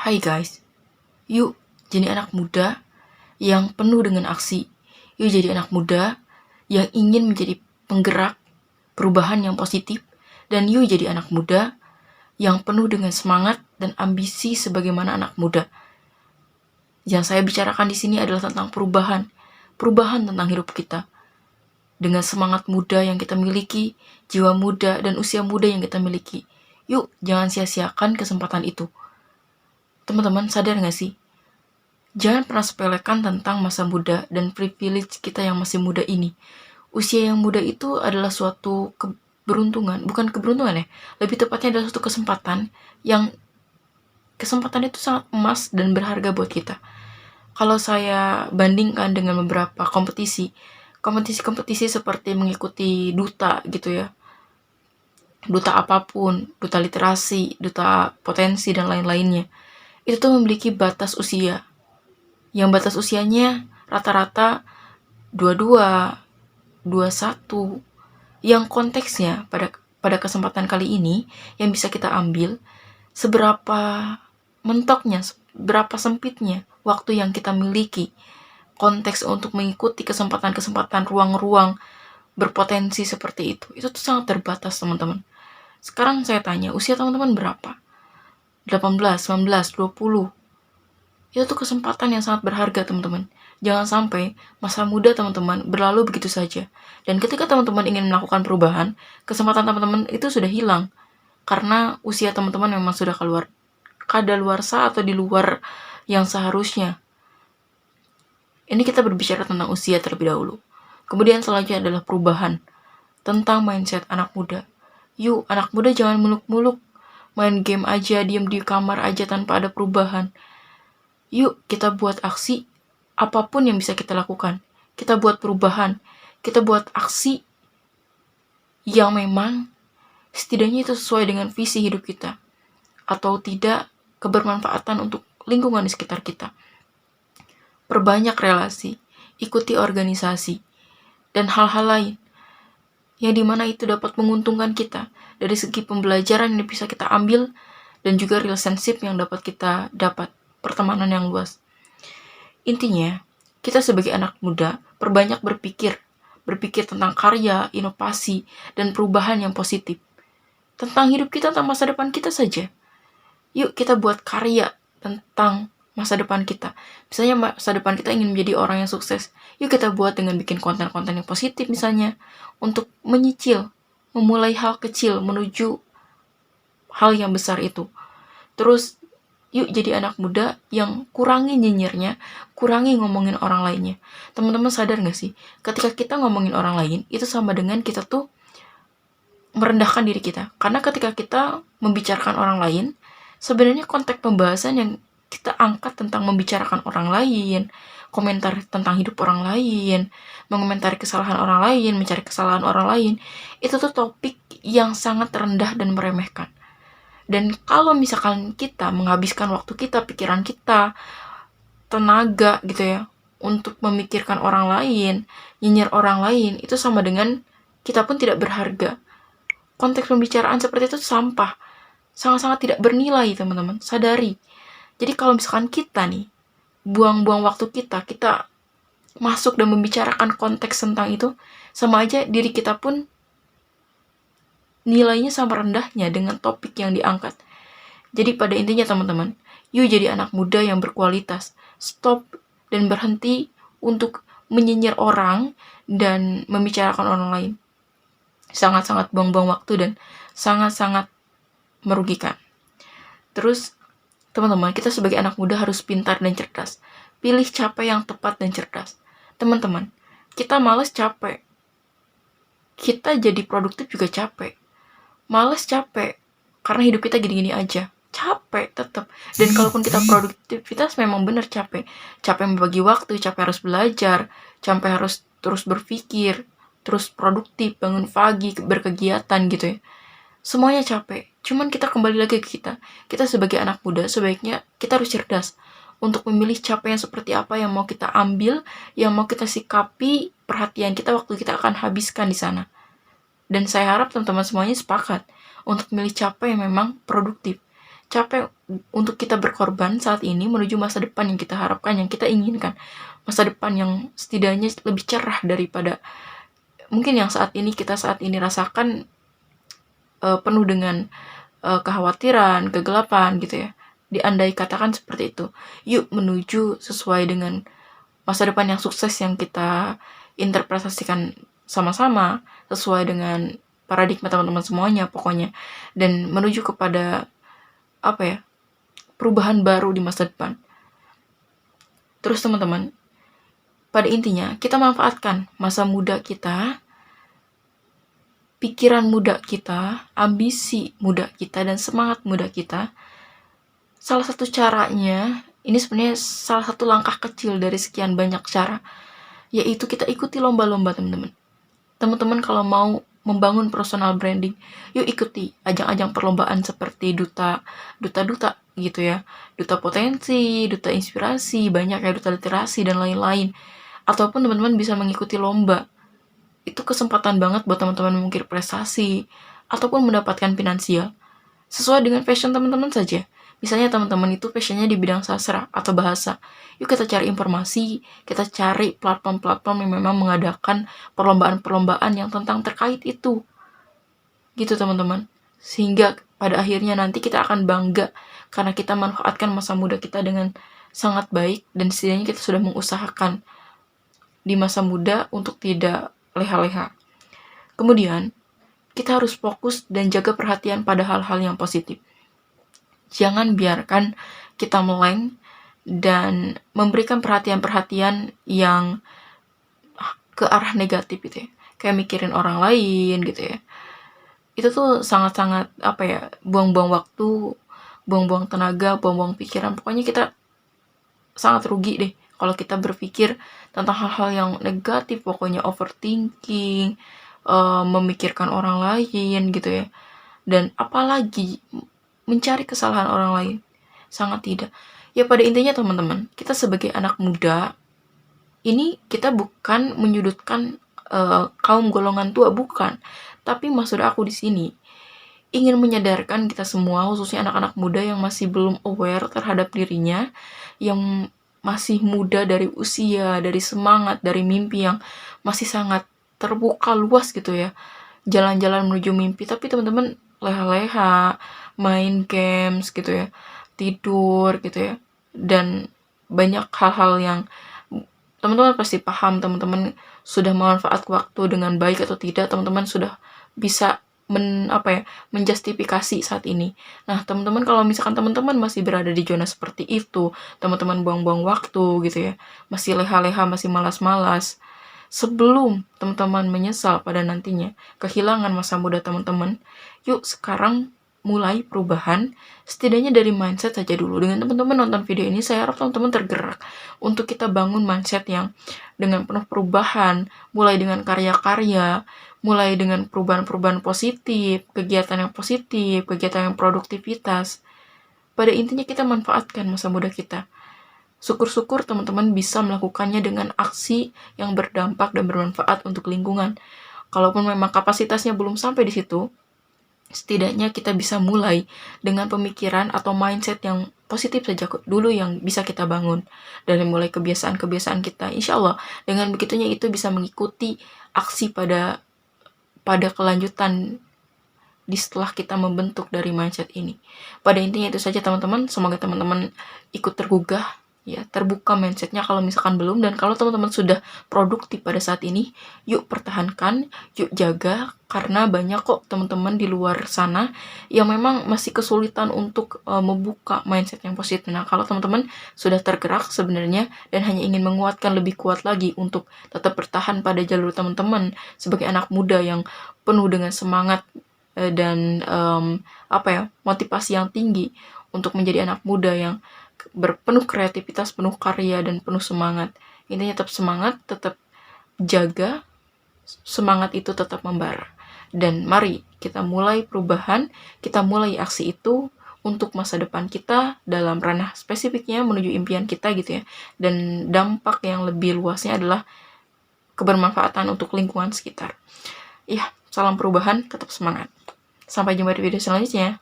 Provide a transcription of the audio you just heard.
Hai guys, yuk jadi anak muda yang penuh dengan aksi. Yuk jadi anak muda yang ingin menjadi penggerak perubahan yang positif. Dan yuk jadi anak muda yang penuh dengan semangat dan ambisi sebagaimana anak muda. Yang saya bicarakan di sini adalah tentang perubahan. Perubahan tentang hidup kita. Dengan semangat muda yang kita miliki, jiwa muda dan usia muda yang kita miliki. Yuk, jangan sia-siakan kesempatan itu. Teman-teman, sadar gak sih? Jangan pernah sepelekan tentang masa muda dan privilege kita yang masih muda ini. Usia yang muda itu adalah suatu keberuntungan, bukan keberuntungan ya, lebih tepatnya adalah suatu kesempatan yang kesempatan itu sangat emas dan berharga buat kita. Kalau saya bandingkan dengan beberapa kompetisi seperti mengikuti duta gitu ya, duta apapun, duta literasi, duta potensi dan lain-lainnya, itu tuh memiliki batas usia. Yang batas usianya rata-rata 22, 21. Yang konteksnya pada kesempatan kali ini yang bisa kita ambil, seberapa mentoknya, seberapa sempitnya waktu yang kita miliki, konteks untuk mengikuti kesempatan-kesempatan ruang-ruang berpotensi seperti itu tuh sangat terbatas teman-teman. Sekarang saya tanya, usia teman-teman berapa? 18, 19, 20. Itu tuh kesempatan yang sangat berharga teman-teman. Jangan sampai masa muda teman-teman berlalu begitu saja. Dan ketika teman-teman ingin melakukan perubahan, kesempatan teman-teman itu sudah hilang. Karena usia teman-teman memang sudah kadaluarsa atau di luar yang seharusnya. Ini kita berbicara tentang usia terlebih dahulu. Kemudian selanjutnya adalah perubahan. Tentang mindset anak muda. Yuk, anak muda jangan muluk-muluk. Main game aja, diem di kamar aja tanpa ada perubahan. Yuk kita buat aksi apapun yang bisa kita lakukan. Kita buat perubahan. Kita buat aksi yang memang setidaknya itu sesuai dengan visi hidup kita. Atau tidak kebermanfaatan untuk lingkungan di sekitar kita. Perbanyak relasi, ikuti organisasi, dan hal-hal lain. Yang dimana itu dapat menguntungkan kita dari segi pembelajaran yang bisa kita ambil dan juga relationship yang dapat kita dapat. Pertemanan yang luas. Intinya, kita sebagai anak muda perbanyak berpikir tentang karya, inovasi, dan perubahan yang positif. Tentang hidup kita, tentang masa depan kita saja. Yuk kita buat karya tentang masa depan kita. Misalnya masa depan kita ingin menjadi orang yang sukses. Yuk kita buat dengan bikin konten-konten yang positif misalnya. Untuk menyicil, memulai hal kecil menuju hal yang besar itu. Terus yuk jadi anak muda yang kurangi nyinyirnya, kurangi ngomongin orang lainnya. Teman-teman sadar gak sih? Ketika kita ngomongin orang lain, itu sama dengan kita tuh merendahkan diri kita. Karena ketika kita membicarakan orang lain, sebenarnya konteks pembahasan yang kita angkat tentang membicarakan orang lain, komentar tentang hidup orang lain, mengomentari kesalahan orang lain, mencari kesalahan orang lain, itu tuh topik yang sangat rendah dan meremehkan. Dan kalau misalkan kita menghabiskan waktu kita, pikiran kita, tenaga gitu ya, untuk memikirkan orang lain, nyinyir orang lain, itu sama dengan kita pun tidak berharga. Konteks pembicaraan seperti itu sampah. Sangat-sangat tidak bernilai teman-teman, sadari. Jadi kalau misalkan kita nih, buang-buang waktu kita masuk dan membicarakan konteks tentang itu, sama aja diri kita pun nilainya sama rendahnya dengan topik yang diangkat. Jadi pada intinya teman-teman, yuk jadi anak muda yang berkualitas. Stop dan berhenti untuk menyinyir orang dan membicarakan orang lain. Sangat-sangat buang-buang waktu dan sangat-sangat merugikan. Terus teman-teman, kita sebagai anak muda harus pintar dan cerdas. Pilih capek yang tepat dan cerdas. Teman-teman, kita males capek. Kita jadi produktif juga capek. Males capek karena hidup kita gini-gini aja, capek tetap. Dan kalaupun kita produktivitas memang bener capek membagi waktu, capek harus belajar, capek harus terus berpikir, terus produktif, bangun pagi, berkegiatan gitu ya, semuanya capek. Cuman kita kembali lagi ke kita sebagai anak muda sebaiknya kita harus cerdas untuk memilih capek yang seperti apa yang mau kita ambil, yang mau kita sikapi, perhatian kita waktu kita akan habiskan di sana. Dan saya harap teman-teman semuanya sepakat untuk memilih capek yang memang produktif. Capek untuk kita berkorban saat ini menuju masa depan yang kita harapkan, yang kita inginkan. Masa depan yang setidaknya lebih cerah daripada mungkin yang saat ini rasakan, penuh dengan kekhawatiran, kegelapan gitu ya. Diandai katakan seperti itu. Yuk menuju sesuai dengan masa depan yang sukses yang kita interpretasikan sama-sama, sesuai dengan paradigma teman-teman semuanya pokoknya. Dan menuju kepada perubahan baru di masa depan. Terus teman-teman, pada intinya kita manfaatkan masa muda kita, pikiran muda kita, ambisi muda kita, dan semangat muda kita. Salah satu caranya, ini sebenarnya salah satu langkah kecil dari sekian banyak cara, yaitu kita ikuti lomba-lomba teman-teman. Teman-teman kalau mau membangun personal branding, yuk ikuti ajang-ajang perlombaan seperti duta gitu ya, duta potensi, duta inspirasi, banyak ya, duta literasi dan lain-lain. Ataupun teman-teman bisa mengikuti lomba. Itu kesempatan banget buat teman-teman mengukir prestasi ataupun mendapatkan finansial sesuai dengan passion teman-teman saja. Misalnya teman-teman itu passionnya di bidang sastra atau bahasa, yuk kita cari informasi, kita cari platform-platform yang memang mengadakan perlombaan-perlombaan yang tentang terkait itu, gitu teman-teman. Sehingga pada akhirnya nanti kita akan bangga karena kita manfaatkan masa muda kita dengan sangat baik, dan setidaknya kita sudah mengusahakan di masa muda untuk tidak leha-leha. Kemudian kita harus fokus dan jaga perhatian pada hal-hal yang positif. Jangan biarkan kita meleng dan memberikan perhatian-perhatian yang ke arah negatif gitu ya. Kayak mikirin orang lain gitu ya. Itu tuh sangat-sangat buang-buang waktu, buang-buang tenaga, buang-buang pikiran. Pokoknya kita sangat rugi deh kalau kita berpikir tentang hal-hal yang negatif, pokoknya overthinking, memikirkan orang lain gitu ya. Dan apalagi mencari kesalahan orang lain. Sangat tidak. Ya pada intinya teman-teman, kita sebagai anak muda, ini kita bukan menyudutkan kaum golongan tua, bukan. Tapi maksud aku di sini ingin menyadarkan kita semua, khususnya anak-anak muda yang masih belum aware terhadap dirinya, yang masih muda dari usia, dari semangat, dari mimpi yang masih sangat terbuka luas gitu ya. Jalan-jalan menuju mimpi, tapi teman-teman leha-leha, main games gitu ya, tidur gitu ya, dan banyak hal-hal yang teman-teman pasti paham. Teman-teman sudah memanfaatkan waktu dengan baik atau tidak, teman-teman sudah bisa menjustifikasi saat ini. Nah teman-teman, kalau misalkan teman-teman masih berada di zona seperti itu, teman-teman buang-buang waktu gitu ya, masih leha-leha, masih malas-malas, sebelum teman-teman menyesal pada nantinya kehilangan masa muda teman-teman, yuk sekarang mulai perubahan, setidaknya dari mindset saja dulu. Dengan teman-teman nonton video ini, saya harap teman-teman tergerak untuk kita bangun mindset yang dengan penuh perubahan, mulai dengan karya-karya, mulai dengan perubahan-perubahan positif, kegiatan yang positif, kegiatan yang produktivitas. Pada intinya kita manfaatkan masa muda kita. Syukur-syukur teman-teman bisa melakukannya dengan aksi yang berdampak dan bermanfaat untuk lingkungan. Kalaupun memang kapasitasnya belum sampai di situ, setidaknya kita bisa mulai dengan pemikiran atau mindset yang positif saja dulu yang bisa kita bangun. Dari mulai kebiasaan-kebiasaan kita, insya Allah dengan begitunya itu bisa mengikuti aksi pada kelanjutan di setelah kita membentuk dari mindset ini. Pada intinya itu saja teman-teman, semoga teman-teman ikut tergugah ya, terbuka mindsetnya kalau misalkan belum. Dan kalau teman-teman sudah produktif pada saat ini, yuk pertahankan, yuk jaga, karena banyak kok teman-teman di luar sana yang memang masih kesulitan untuk membuka mindset yang positif. Nah kalau teman-teman sudah tergerak sebenarnya dan hanya ingin menguatkan lebih kuat lagi untuk tetap bertahan pada jalur teman-teman sebagai anak muda yang penuh dengan semangat dan motivasi yang tinggi untuk menjadi anak muda yang berpenuh kreativitas, penuh karya, dan penuh semangat. Intinya tetap semangat, tetap jaga, semangat itu tetap membara. Dan mari kita mulai perubahan, kita mulai aksi itu untuk masa depan kita dalam ranah spesifiknya menuju impian kita gitu ya. Dan dampak yang lebih luasnya adalah kebermanfaatan untuk lingkungan sekitar. Salam perubahan, tetap semangat. Sampai jumpa di video selanjutnya.